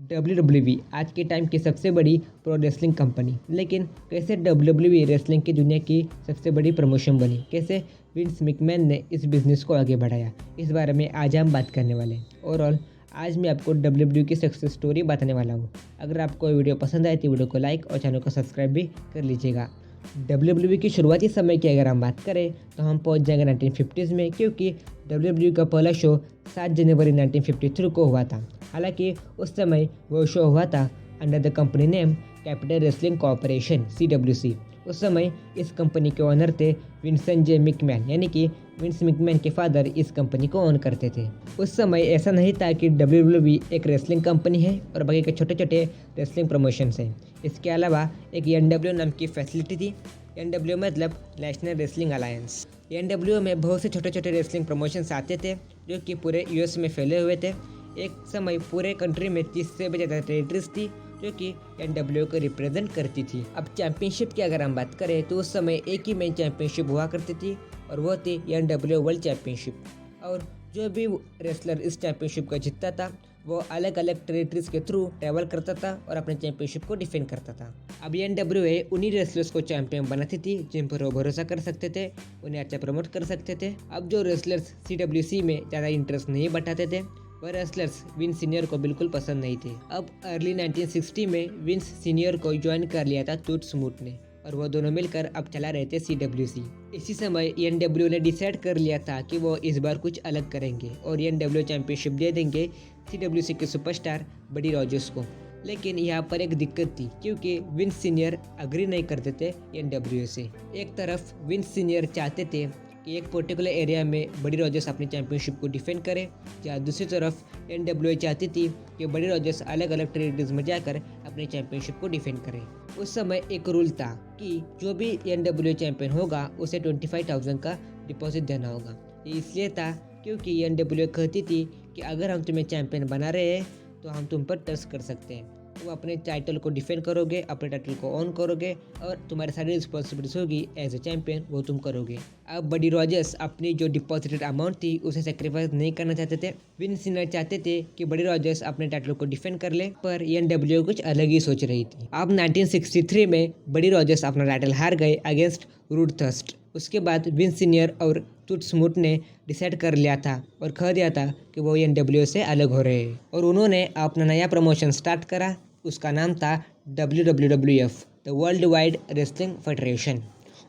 WWE आज के time की सबसे बड़ी प्रो रेसलिंग कंपनी। लेकिन कैसे WWE रेसलिंग की दुनिया की सबसे बड़ी प्रमोशन बनी, कैसे विंस मैकमैन ने इस बिज़नेस को आगे बढ़ाया, इस बारे में आज हम बात करने वाले हैं। ओवरऑल आज मैं आपको WWE की सक्सेस स्टोरी बताने वाला हूँ। अगर आपको वीडियो पसंद आए तो वीडियो को लाइक और चैनल को सब्सक्राइब भी कर लीजिएगा। WWE की शुरुआती समय की अगर हम बात करें तो हम पहुंच जाएंगे 1950s में, क्योंकि WWE का पहला शो 7 जनवरी 1953 को हुआ था। हालांकि उस समय वो शो हुआ था under the company name capital wrestling corporation CWC। उस समय इस कंपनी के ओनर थे विंसेंट जे मैकमैन, यानी कि विंस मैकमैन के फादर इस कंपनी को ओन करते थे। उस समय ऐसा नहीं था कि WWE एक रेसलिंग कंपनी है और बाकी के छोटे छोटे रेसलिंग प्रमोशंस हैं। इसके अलावा एक NW नाम की फैसिलिटी थी। NW मतलब नेशनल रेसलिंग अलायंस। NW में बहुत से छोटे छोटे रेसलिंग प्रमोशंस आते थे जो कि पूरे US में फैले हुए थे। एक समय पूरे कंट्री में 30 से भी ज़्यादा टेरिटरीज थी जो कि NW को रिप्रेजेंट करती थी। अब चैंपियनशिप की अगर हम बात करें तो उस समय एक ही मेन चैंपियनशिप हुआ करती थी और वो थी NW वर्ल्ड चैंपियनशिप। और जो भी रेसलर इस चैंपियनशिप को जीतता था वो अलग अलग टेरिटरीज के थ्रू ट्रैवल करता था और अपने चैंपियनशिप को डिफेंड करता था। अब NWA उन्हीं रेसलर्स को चैंपियन बनाती थी जिन पर वो भरोसा कर सकते थे, उन्हें अच्छा प्रमोट कर सकते थे। अब जो रेसलर्स CWC में ज़्यादा इंटरेस्ट नहीं बताते थे वह रेसलर्स विंस सीनियर को बिल्कुल पसंद नहीं थे। अब अर्ली 1960 में विंस सीनियर को ज्वाइन कर लिया था टूट स्मूथ ने और वो दोनों मिलकर अब चला रहे थे CWC। इसी समय NW ने डिसाइड कर लिया था कि वो इस बार कुछ अलग करेंगे और NW चैंपियनशिप दे देंगे CWC के सुपरस्टार बडी रॉजर्स को। लेकिन यहाँ पर एक दिक्कत थी, क्योंकि विंस सीनियर अग्री नहीं करते थे NW से। एक तरफ विंस सीनियर चाहते थे कि एक पर्टिकुलर एरिया में बडी रॉजर्स अपनी चैंपियनशिप को डिफेंड करे, जहाँ दूसरी तरफ NWA चाहती थी कि बडी रॉजर्स अलग अलग टेरिटरीज में जाकर अपनी चैंपियनशिप को डिफेंड करे। उस समय एक रूल था कि जो भी NWA चैंपियन होगा उसे 25,000 का डिपॉजिट देना होगा। ये इसलिए था क्योंकि NWA कहती थी कि अगर हम तुम्हें चैंपियन बना रहे हैं तो हम तुम पर ट्रस्ट कर सकते हैं, तुम अपने टाइटल को डिफेंड करोगे, अपने टाइटल को ऑन करोगे और तुम्हारी सारी रिस्पॉन्सिबिलिटीज होगी एज ए चैंपियन वो तुम करोगे। अब बडी रॉजर्स अपनी जो डिपॉजिटेड अमाउंट थी उसे सेक्रीफाइस नहीं करना चाहते थे। विंस सीनियर चाहते थे कि बडी रॉजर्स अपने टाइटल को डिफेंड कर ले, पर NWA कुछ अलग ही सोच रही थी। अब 1963 में बडी रॉजर्स अपना टाइटल हार गए अगेंस्ट रूड थर्स्ट। उसके बाद विंस सीनियर और टूट स्मूथ ने डिसाइड कर लिया था और कह दिया था कि वो NWA से अलग हो रहे हैं और उन्होंने अपना नया प्रमोशन स्टार्ट करा। उसका नाम था WWF, the world wide wrestling federation.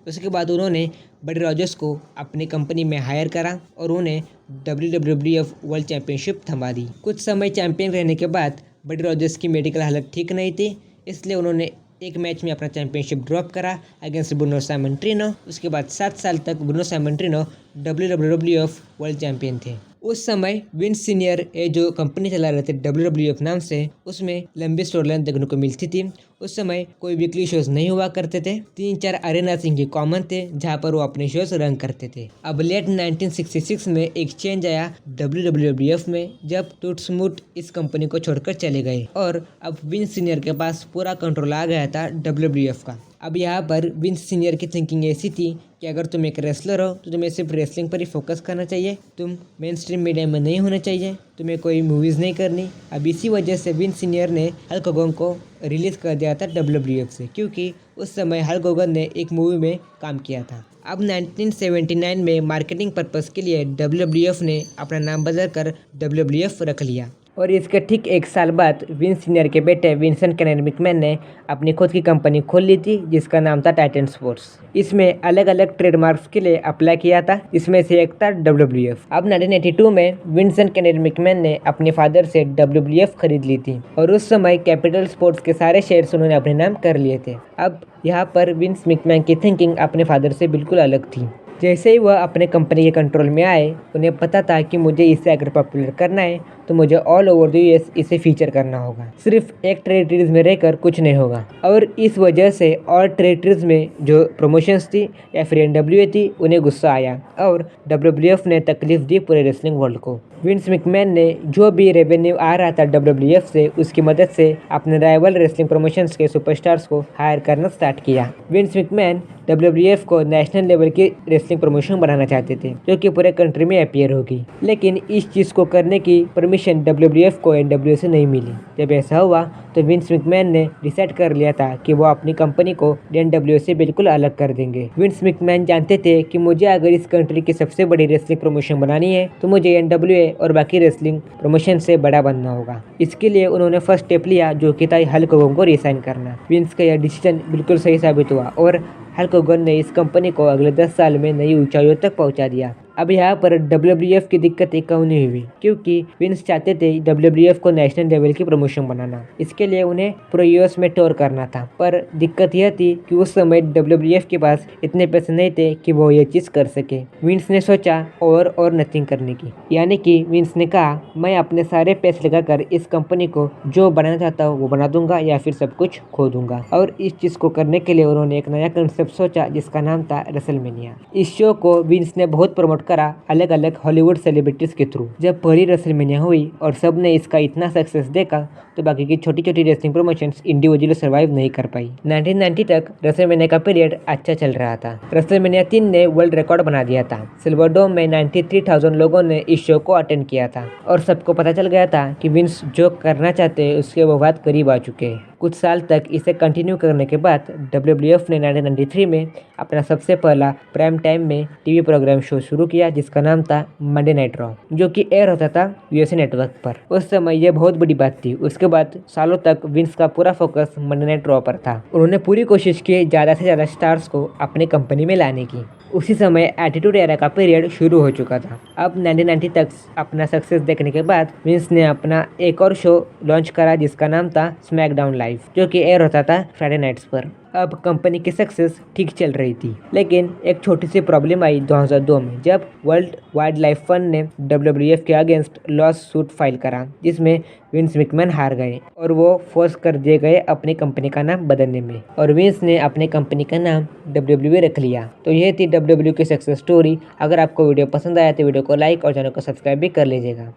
उसके बाद उन्होंने बडी रॉजर्स को अपनी कंपनी में हायर करा और उन्हें WWF वर्ल्ड चैंपियनशिप थमा दी। कुछ समय चैंपियन रहने के बाद बडी रॉजर्स की मेडिकल हालत ठीक नहीं थी, इसलिए उन्होंने एक मैच में अपना चैंपियनशिप ड्रॉप करा अगेंस्ट ब्रूनो सैमन्ट्रिनो। उसके बाद 7 साल तक ब्रूनो सैमन्ट्रिनो WWF वर्ल्ड चैंपियन थे। उस समय विंस सीनियर ये जो कंपनी चला रहे थे WWF नाम से, उसमें लंबी स्टोरी लाइन देखने को मिलती थी। उस समय कोई वीकली शोज नहीं हुआ करते थे, 3-4 अरेनास इनके कॉमन थे जहाँ पर वो अपने शोज रन करते थे। अब लेट 1966 में एक चेंज आया WWF में, जब टूट स्मूथ इस कंपनी को छोड़कर चले गए और अब विंस सीनियर के पास पूरा कंट्रोल आ गया था WWF का। अब यहाँ पर विंस सीनियर की थिंकिंग ऐसी थी कि अगर तुम एक रेसलर हो तो तुम्हें सिर्फ रेसलिंग पर ही फोकस करना चाहिए, तुम मेन स्ट्रीम मीडिया में नहीं होना चाहिए, तुम्हें कोई मूवीज़ नहीं करनी। अब इसी वजह से विंस सीनियर ने हल्क होगन को रिलीज़ कर दिया था WWF से, क्योंकि उस समय हल्क होगन ने एक मूवी में काम किया था। अब 1979 में मार्केटिंग पर्पस के लिए WWF ने अपना नाम बदल कर WWF रख लिया और इसके ठीक 1 साल बाद विंस सीनियर के बेटे विंसेंट केनेडी मैकमैन ने अपनी खुद की कंपनी खोल ली थी जिसका नाम था टाइटन स्पोर्ट्स। इसमें अलग अलग ट्रेडमार्क्स के लिए अप्लाई किया था, इसमें से एक था WWF। अब 1982 में विंसेंट केनेडी मैकमैन ने अपने फादर से WWF खरीद ली थी और उस समय कैपिटल स्पोर्ट्स के सारे शेयर्स उन्होंने अपने नाम कर लिए थे। अब यहाँ पर विंस मैकमैन की थिंकिंग अपने फादर से बिल्कुल अलग थी। जैसे ही वह अपने कंपनी के कंट्रोल में आए, उन्हें पता था कि मुझे इसे अगर पॉपुलर करना है तो मुझे ऑल ओवर द US इसे फीचर करना होगा, सिर्फ एक टेरिटरीज में रहकर कुछ नहीं होगा। और इस वजह से और टेरिटरीज में जो प्रमोशंस थी या फिर NWA थी उन्हें गुस्सा आया और WWF ने तकलीफ दी पूरे रेसलिंग वर्ल्ड को। विंस मैकमैन ने जो भी रेवेन्यू आ रहा था WWF से उसकी मदद से अपने राइवल रेसलिंग प्रमोशंस के सुपरस्टार्स को हायर करना स्टार्ट किया। विंस मैकमैन WWF को नेशनल लेवल की रेसलिंग प्रमोशन बनाना चाहते थे जो कि पूरे कंट्री में अपीयर होगी, लेकिन इस चीज़ को करने की परमिशन WWF को NWA से नहीं मिली। जब ऐसा हुआ तो विंस मैकमैन ने डिसाइड कर लिया था कि वो अपनी कंपनी को NWA से बिल्कुल अलग कर देंगे। विंस मैकमैन जानते थे कि मुझे अगर इस कंट्री की सबसे बड़ी रेसलिंग प्रमोशन बनानी है तो मुझे NWA और बाकी रेसलिंग प्रमोशन से बड़ा बनना होगा। इसके लिए उन्होंने फर्स्ट स्टेप लिया जो कि था हल्क होगन को रिसाइन करना। विंस का यह डिसीजन बिल्कुल सही साबित हुआ और हल्क होगन ने इस कंपनी को अगले 10 साल में नई ऊंचाइयों तक पहुंचा दिया। अब यहाँ पर WWF की दिक्कत एक कम नहीं हुई क्योंकि विंस चाहते थे WWF को नेशनल लेवल की प्रमोशन बनाना। इसके लिए उन्हें पूरे US में टूर करना था, पर दिक्कत यह थी कि उस समय WWF के पास इतने पैसे नहीं थे कि वो ये चीज़ कर सके। विंस ने सोचा और नथिंग करने की, यानी कि विंस ने कहा मैं अपने सारे पैसे लगाकर इस कंपनी को जो बनाना चाहता हूँ वो बना दूंगा या फिर सब कुछ खो दूंगा। और इस चीज़ को करने के लिए उन्होंने एक नया कंसेप्ट सोचा जिसका नाम था रेसलमेनिया। इस शो को विंस ने बहुत प्रमोट करा अलग अलग हॉलीवुड सेलिब्रिटीज के थ्रू। जब पहली रेसलमेनिया हुई और सब ने इसका इतना सक्सेस देखा तो बाकी की छोटी छोटी रेसलिंग प्रमोशंस इंडिविजुअली सर्वाइव नहीं कर पाई। 1990 तक रेसलमेनिया का पीरियड अच्छा चल रहा था। रेसलमेनिया 3 ने वर्ल्ड रिकॉर्ड बना दिया था। सिल्वरडोम में 93,000 लोगों ने इस शो को अटेंड किया था और सबको पता चल गया था कि विंस जो करना चाहते हैं उसके वो बात करीब आ चुके हैं। कुछ साल तक इसे कंटिन्यू करने के बाद WWF ने 1993 में अपना सबसे पहला प्राइम टाइम में टीवी प्रोग्राम शो शुरू किया जिसका नाम था मंडे नाइट रॉ, जो कि एयर होता था USA नेटवर्क पर। उस समय यह बहुत बड़ी बात थी। उसके बाद सालों तक विंस का पूरा फोकस मंडे नाइट रॉ पर था। उन्होंने पूरी कोशिश की ज़्यादा से ज़्यादा स्टार्स को अपनी कंपनी में लाने की। उसी समय एटीट्यूड एरा का पीरियड शुरू हो चुका था। अब 1990 तक अपना सक्सेस देखने के बाद विंस ने अपना एक और शो लॉन्च करा जिसका नाम था स्मैकडाउन लाइव, जो कि एयर होता था फ्राइडे नाइट्स पर। अब कंपनी की सक्सेस ठीक चल रही थी, लेकिन एक छोटी सी प्रॉब्लम आई 2002 में जब वर्ल्ड वाइड लाइफ फंड ने WWF के अगेंस्ट लॉ सूट फाइल करा, जिसमें विंस मैकमैन हार गए और वो फोर्स कर दिए गए अपनी कंपनी का नाम बदलने में, और विंस ने अपनी कंपनी का नाम WWE रख लिया। तो यह थी WWE की सक्सेस स्टोरी। अगर आपको वीडियो पसंद आया तो वीडियो को लाइक और चैनल को सब्सक्राइब भी कर लीजिएगा।